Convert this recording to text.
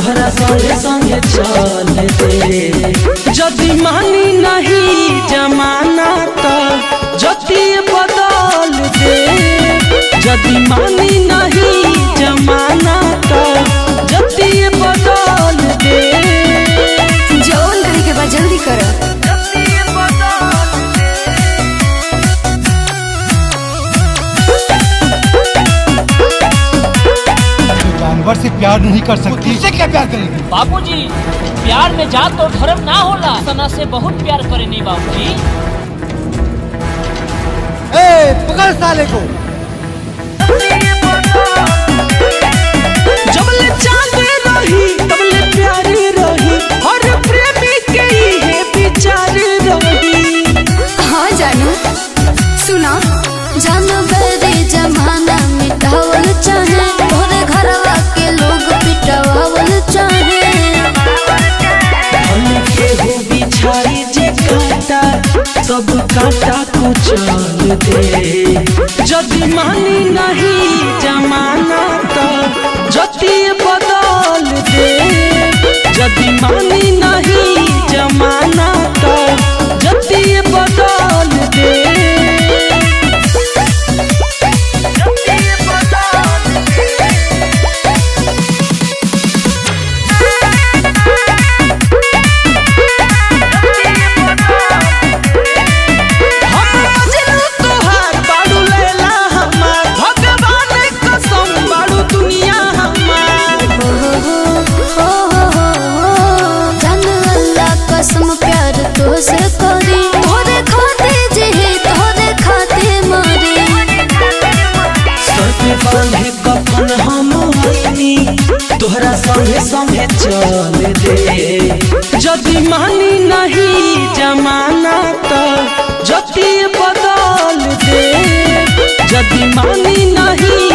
तोहरा संगे संगे चल दे। जदि मानी नहीं जमाना तो जति बदल दे। जदि मानी नहीं जमाना तो जति बदल दे। जौन करे के बाद जल्दी करो। जानवर से प्यार नहीं कर सकती, इससे क्या प्यार करेगी? बाबूजी, प्यार में जात और धर्म ना होला। सना से बहुत प्यार करे नहीं बाबूजी। पकड़ साले को। जबले चांदे रही तबले प्यारी रही, हर प्रेमी के ये विचार रही। हाँ जानू, सुना जानो बेरे जमाना मिटावल चाहे, तोरे घरवा के लोग पिटावल चाहे। के हो बिछाई जे काटा सब काटा को चल दे। जदि मानी नहीं जमाना तो जति बदल दे। जदि मानी नहीं जमाना तो जति बदल दे। कसम प्यार तोसे करी, तोरे खाते जे तोरे खाते मारे। सर पे बांधे कफन हम आईनी, तोहरा संगे संगे चल दे। जदि मानी नहीं जमाना तो जति बदल दे। जदि मानी नहीं